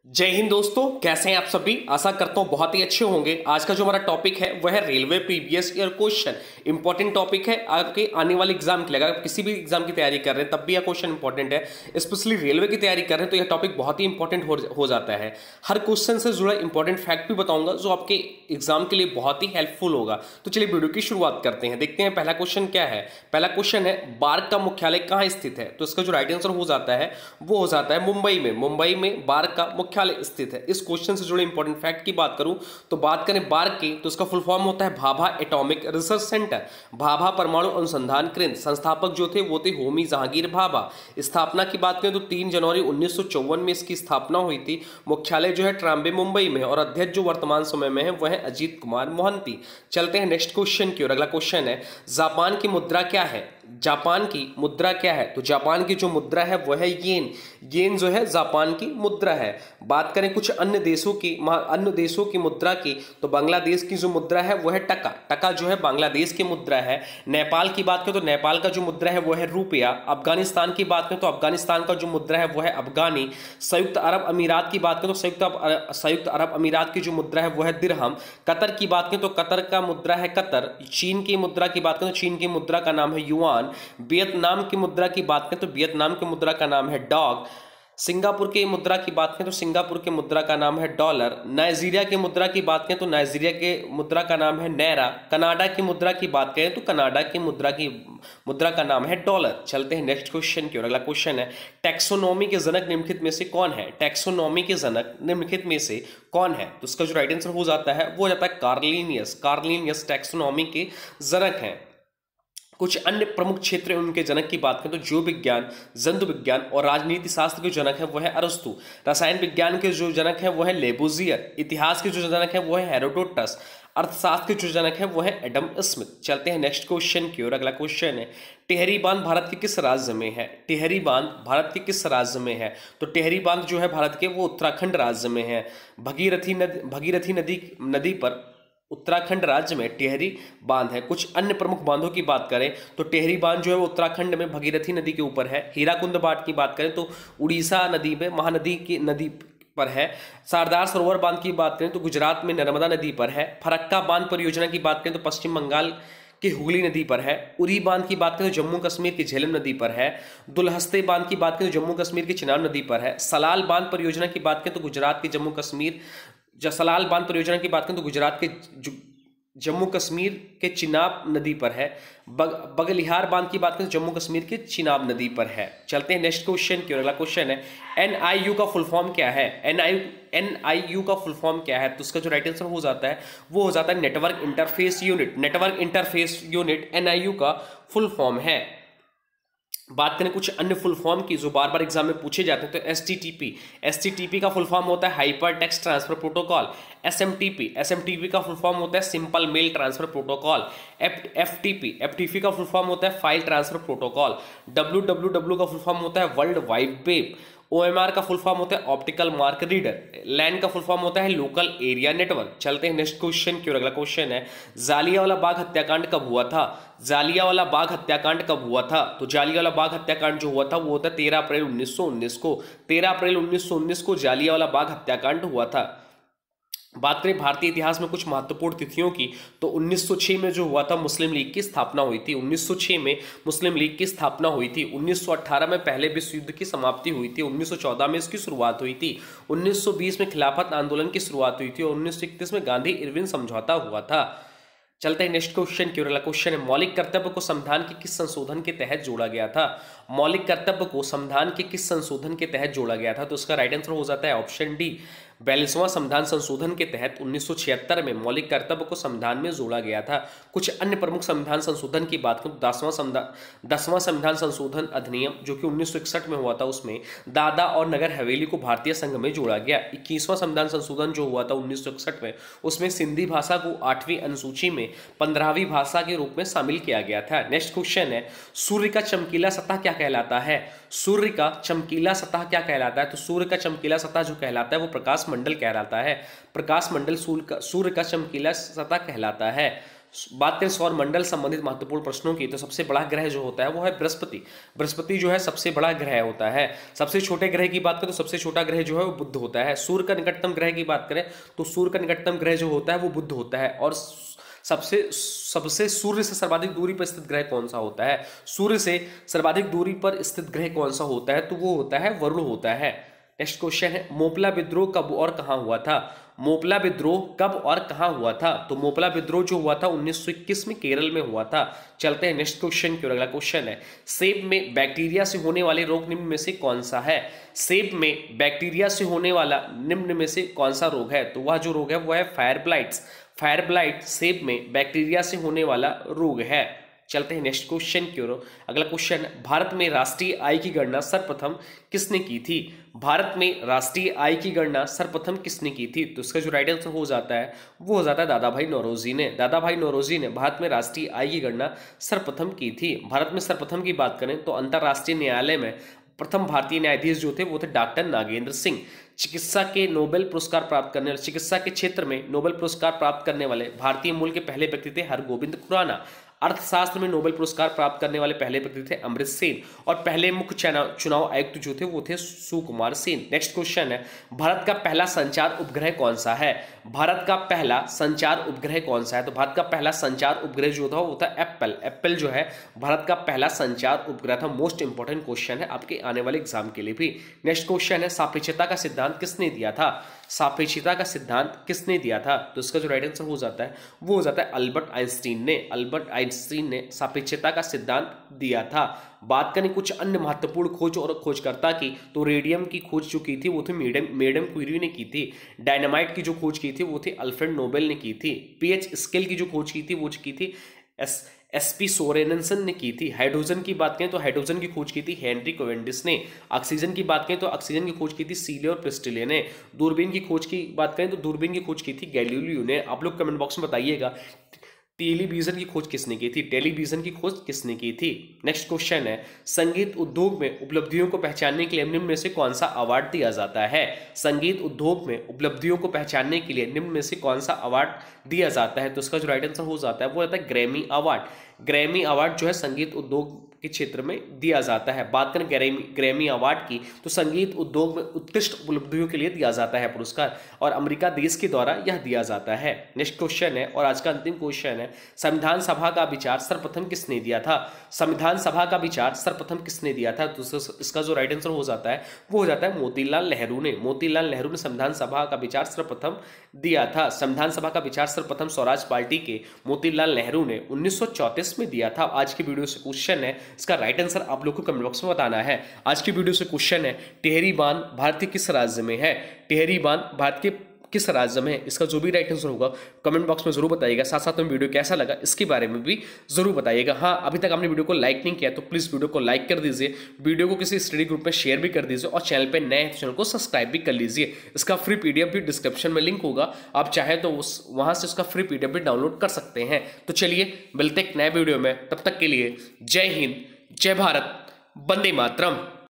जय हिंद दोस्तों, कैसे हैं आप सभी। आशा करता हूं बहुत ही अच्छे होंगे। आज का जो हमारा टॉपिक है वह है railway previous year question. Important topic है आपके आने वाले एग्जाम के लिए। अगर आप किसी भी एग्जाम की तैयारी कर रहे हैं तब भी यह क्वेश्चन इंपॉर्टेंट है। स्पेशली रेलवे की तैयारी कर रहे हैं तो यह टॉपिक बहुत ही इंपॉर्टेंट हो जाता है। हर क्वेश्चन से जुड़ा इंपॉर्टेंट फैक्ट भी बताऊंगा जो आपके एग्जाम के लिए बहुत ही हेल्पफुल होगा। तो चलिए वीडियो की शुरुआत करते हैं। देखते हैं पहला क्वेश्चन क्या है। पहला क्वेश्चन है बार्क का मुख्यालय कहाँ स्थित है। तो इसका जो राइट आंसर हो जाता है वो हो जाता है मुंबई में। मुंबई में बार्क का मुख्यालय स्थित है। इस क्वेश्चन से जुड़े इंपॉर्टेंट फैक्ट की बात करूं तो बात करें बार्क की तो इसका फुल फॉर्म होता है Bhabha atomic research centre. Bhabha परमाणु अनुसंधान केंद्र। संस्थापक जो थे वो थे होमी जहांगीर भाभा। स्थापना की बात करें तो 3 जनवरी 1954 में इसकी स्थापना हुई थी। मुख्यालय जो है ट्राम्बे मुंबई में और अध्यक्ष जो वर्तमान समय में है वह है अजीत कुमार मोहंती। चलते हैं नेक्स्ट क्वेश्चन की ओर। अगला क्वेश्चन है जापान की मुद्रा क्या है। जापान की मुद्रा क्या है। तो जापान की जो मुद्रा है वह है येन। येन जो है जापान की मुद्रा है। बात करें कुछ अन्य देशों की मुद्रा की तो बांग्लादेश की जो मुद्रा है वह है टका। टका जो है बांग्लादेश की मुद्रा है। नेपाल की बात करें तो नेपाल का जो मुद्रा है वह है रुपया। अफगानिस्तान की बात करें तो अफगानिस्तान का जो मुद्रा है वह है अफगानी। संयुक्त अरब अमीरात की बात करें तो संयुक्त अरब अमीरात की जो मुद्रा है वह है दिरहम। कतर की बात करें तो कतर का मुद्रा है कतर। चीन की मुद्रा की बात करें तो चीन की मुद्रा का नाम है युआन। वियतनाम की मुद्रा की बात करें तो वियतनाम की मुद्रा का नाम है डॉग। सिंगापुर की मुद्रा की बात करें तो सिंगापुर के मुद्रा का नाम है डॉलर। नाइजीरिया की मुद्रा की बात करें तो नाइजीरिया के मुद्रा का नाम है नैरा। कनाडा की मुद्रा की बात करें तो कनाडा की मुद्रा का नाम है डॉलर। चलते हैं नेक्स्ट क्वेश्चन की ओर। अगला क्वेश्चन है टैक्सोनॉमी के जनक निम्नलिखित में से कौन है। टैक्सोनॉमी के जनक निम्नलिखित में से कौन है। तो इसका जो राइट आंसर हो जाता है वो हो जाता है कार्लिनियस। कार्लिनियस टैक्सोनॉमी के जनक हैं। कुछ अन्य प्रमुख क्षेत्र उनके जनक की बात करें तो जीव विज्ञान, जंतु विज्ञान और राजनीति शास्त्र के जनक है वह है अरस्तु। रसायन विज्ञान के जो जनक है वह है लेबोजियर। इतिहास के जो जनक है वह है हेरोडोटस। अर्थशास्त्र के जो जनक है वह है एडम स्मिथ। चलते हैं नेक्स्ट क्वेश्चन की ओर। अगला क्वेश्चन है टिहरी बांध भारत के किस राज्य में है। टिहरी बांध भारत के किस राज्य में है। तो टिहरी बांध जो है भारत के वो उत्तराखंड राज्य में है। भगीरथी नदी पर उत्तराखंड राज्य में टिहरी बांध है। कुछ अन्य प्रमुख बांधों की बात करें तो टिहरी बांध जो है वो उत्तराखंड में भगीरथी नदी के ऊपर है। हीराकुंड बांध की बात करें तो उड़ीसा नदी में महानदी की नदी पर है। सरदार सरोवर बांध की बात करें तो गुजरात में नर्मदा नदी पर है। फरक्का बांध परियोजना की बात करें तो पश्चिम बंगाल की हुगली नदी पर है। उरी बांध की बात करें तो जम्मू कश्मीर की झेलम नदी पर है। दुलहस्ते बांध की बात करें तो जम्मू कश्मीर की चिनाब नदी पर है। सलाल बांध परियोजना की बात करें तो गुजरात की जम्मू कश्मीर सलाल बांध परियोजना की बात करें तो गुजरात के जम्मू कश्मीर के चिनाब नदी पर है। बगलिहार बांध की बात करें तो जम्मू कश्मीर के चिनाब नदी पर है। चलते हैं नेक्स्ट क्वेश्चन की ओर। अगला क्वेश्चन है एनआईयू का फुल फॉर्म क्या है। एनआईयू का फुल फॉर्म क्या है। तो उसका जो राइट आंसर हो जाता है वो हो जाता है network interface unit. Network interface unit NIU का फुल फॉर्म है। बात करें कुछ अन्य फुल फॉर्म की जो बार बार एग्जाम में पूछे जाते हैं तो एसटीटीपी का फुल फॉर्म होता है hypertext transfer protocol. SMTP का फुल फॉर्म होता है simple mail transfer protocol. FTP का फुल फॉर्म होता है फाइल ट्रांसफर प्रोटोकॉल। डब्ल्यूडब्ल्यूडब्ल्यू का फुल फॉर्म होता है वर्ल्ड वाइड वेब। ओएमआर का फुल फॉर्म होता है ऑप्टिकल मार्क रीडर। लैन का फुल फॉर्म होता है लोकल एरिया नेटवर्क। चलते हैं नेक्स्ट क्वेश्चन की ओर। अगला क्वेश्चन है जालियांवाला बाग हत्याकांड कब हुआ था। जालियांवाला बाग हत्याकांड कब हुआ था। तो जालियांवाला बाग हत्याकांड जो हुआ था वो होता है 13 अप्रैल 1919 को। 13 अप्रैल 1919 को जालियांवाला बाग हत्याकांड हुआ था। बात करें भारतीय इतिहास में कुछ महत्वपूर्ण तिथियों की तो 1906 में जो हुआ था मुस्लिम लीग की स्थापना हुई थी। 1906 में मुस्लिम लीग की स्थापना हुई थी। 1918 में पहले विश्व युद्ध की समाप्ति हुई थी। 1914 में इसकी शुरुआत हुई थी। 1920 में खिलाफत आंदोलन की शुरुआत हुई थी और 1931 में गांधी इरविन समझौता हुआ था। चलते हैं नेक्स्ट क्वेश्चन की ओर। अगला क्वेश्चन है मौलिक कर्तव्य को संविधान के किस संशोधन के तहत जोड़ा गया था। मौलिक कर्तव्य को संविधान के किस संशोधन के तहत जोड़ा गया था। तो उसका राइट आंसर हो जाता है ऑप्शन डी 42वां संविधान संशोधन के तहत 1976 में मौलिक कर्तव्य को संविधान में जोड़ा गया था। कुछ अन्य प्रमुख संविधान संशोधन की बात करें तो 10वां संविधान संशोधन अधिनियम जो कि 1961 में हुआ था उसमें दादरा और नगर हवेली को भारतीय संघ में जोड़ा गया। 21वां संविधान संशोधन जो हुआ था 1961 में उसमें सिंधी भाषा को 8वीं अनुसूची में 15वीं भाषा के रूप में शामिल किया गया था। नेक्स्ट क्वेश्चन है सूर्य का चमकीला सतह क्या कहलाता है। सूर्य का चमकीला सतह क्या कहलाता है। तो सूर्य का चमकीला सतह जो कहलाता है वो प्रकाश मंडल कहलाता है। प्रकाश मंडल सूर्य का चमकीला सतह कहलाता है। बात करें सौर मंडल संबंधित महत्वपूर्ण प्रश्नों की, तो सबसे बड़ा ग्रह जो होता है वो है बृहस्पति। बृहस्पति जो है सबसे बड़ा ग्रह होता है। सबसे छोटे ग्रह की बात करें तो सबसे छोटा ग्रह जो है वो बुध होता है। सूर्य का निकटतम ग्रह की बात करें तो सूर्य का निकटतम ग्रह जो होता है वो बुध होता है। और सबसे सूर्य से सर्वाधिक दूरी पर स्थित ग्रह कौन सा होता है? सूर्य से सर्वाधिक दूरी पर स्थित ग्रह कौन सा होता है? तो वो होता है वरुण होता है। नेक्स्ट क्वेश्चन है, मोपला विद्रोह कब और कहां हुआ था? मोपला विद्रोह कब और कहां हुआ था? तो मोपला विद्रोह जो हुआ था 1921 में केरल में हुआ था। चलते हैं नेक्स्ट क्वेश्चन की ओर। अगला क्वेश्चन है, सेब में बैक्टीरिया से होने वाले रोग निम्न में से कौन सा है? सेब में बैक्टीरिया से होने वाला निम्न में से कौन सा रोग है? तो वह जो रोग है वो है फायर ब्लाइट्स। फायर ब्लाइट सेब में बैक्टीरिया से होने वाला रोग है। चलते हैं नेक्स्ट क्वेश्चन की ओर। अगला क्वेश्चन, भारत में राष्ट्रीय आय की गणना सर्वप्रथम किसने की थी? भारत में राष्ट्रीय आय की गणना सर्वप्रथम किसने की थी? तो इसका जो राइट आंसर हो जाता है वो हो जाता है दादा भाई नौरोजी ने। दादा भाई नौरोजी ने भारत में राष्ट्रीय आय की गणना सर्वप्रथम की थी। भारत में सर्वप्रथम की बात करें तो अंतर्राष्ट्रीय न्यायालय में प्रथम भारतीय न्यायाधीश जो थे वो थे डॉक्टर नागेंद्र सिंह। चिकित्सा के नोबेल पुरस्कार प्राप्त करने वाले, चिकित्सा के क्षेत्र में नोबेल पुरस्कार प्राप्त करने वाले भारतीय मूल के पहले व्यक्ति थे हरगोविंद खुराना। अर्थशास्त्र में नोबेल पुरस्कार प्राप्त करने वाले पहले व्यक्ति थे अमृत सेन। और पहले मुख्य चुनाव आयुक्त जो थे वो थे सुकुमार सेन। नेक्स्ट क्वेश्चन है, भारत का पहला संचार उपग्रह कौन सा है? भारत का पहला संचार उपग्रह कौन सा है? तो भारत का पहला संचार उपग्रह जो था वो था एप्पल। एप्पल जो है भारत का पहला संचार उपग्रह था। मोस्ट इंपॉर्टेंट क्वेश्चन है आपके आने वाले एग्जाम के लिए भी। नेक्स्ट क्वेश्चन है, सापेक्षता का सिद्धांत किसने दिया था? सापेक्षता का सिद्धांत किसने दिया था? तो इसका जो राइट आंसर हो जाता है वो हो जाता है अल्बर्ट आइंस्टीन ने। अल्बर्ट आइंस्टीन ने सापेक्षता का सिद्धांत दिया था। बात करें कुछ अन्य महत्वपूर्ण खोज और खोजकर्ता की, तो रेडियम की खोज जो की थी वो थी मैडम क्यूरी ने की थी। डायनामाइट की जो खोज की थी वो थी अल्फ्रेड नोबेल ने की थी। पीएच स्केल की जो खोज की थी वो की थी एसपी सोरेनसन ने की थी। हाइड्रोजन की बात करें तो हाइड्रोजन की खोज की थी हेनरी कैवेंडिश ने। ऑक्सीजन की बात करें तो ऑक्सीजन की खोज की थी सीले और प्रिस्टिले ने। दूरबीन की खोज की बात करें तो दूरबीन की खोज की थी गैलीलियो ने। आप लोग कमेंट बॉक्स में बताइएगा टेलीविजन की खोज किसने की थी? टेलीविजन की खोज किसने की थी? नेक्स्ट क्वेश्चन है, संगीत उद्योग में उपलब्धियों को पहचानने के लिए निम्न में से कौन सा अवार्ड दिया जाता है? संगीत उद्योग में उपलब्धियों को पहचानने के लिए निम्न में से कौन सा अवार्ड दिया जाता है? तो इसका जो राइट आंसर हो जाता है वो रहता है ग्रैमी अवार्ड। ग्रैमी अवार्ड जो है संगीत उद्योग के क्षेत्र में दिया जाता है। बात करें ग्रैमी अवार्ड की तो संगीत उद्योग में उत्कृष्ट उपलब्धियों के लिए दिया जाता है पुरस्कार, और अमेरिका देश के द्वारा यह दिया जाता है। नेक्स्ट क्वेश्चन है और आज का अंतिम क्वेश्चन है, संविधान सभा का विचार सर्वप्रथम किसने दिया था? संविधान सभा का विचार सर्वप्रथम किसने दिया था? तो इसका जो राइट आंसर हो जाता है वो हो जाता है मोतीलाल नेहरू ने। मोतीलाल नेहरू ने संविधान सभा का विचार सर्वप्रथम दिया था। संविधान सभा का विचार सर्वप्रथम स्वराज पार्टी के मोतीलाल नेहरू ने 1934 में दिया था। आज की वीडियो से क्वेश्चन है, इसका राइट आंसर आप लोग को कमेंट बॉक्स में बताना है। आज की वीडियो से क्वेश्चन है, टिहरी बांध भारत के किस राज्य में है? टिहरी बांध भारत के किस राज्य में है? इसका जो भी राइट आंसर होगा कमेंट बॉक्स में जरूर बताइएगा। साथ साथ में वीडियो कैसा लगा इसके बारे में भी जरूर बताइएगा। हाँ, अभी तक आपने वीडियो को लाइक नहीं किया तो प्लीज वीडियो को लाइक कर दीजिए, वीडियो को किसी स्टडी ग्रुप में शेयर भी कर दीजिए, और चैनल पे नए चैनल को सब्सक्राइब भी कर लीजिए। इसका फ्री पीडीएफ भी डिस्क्रिप्शन में लिंक होगा, आप चाहे तो वहां से उसका फ्री पीडीएफ भी डाउनलोड कर सकते हैं। तो चलिए मिलते एक नए वीडियो में, तब तक के लिए जय हिंद, जय भारत, वंदे मातरम।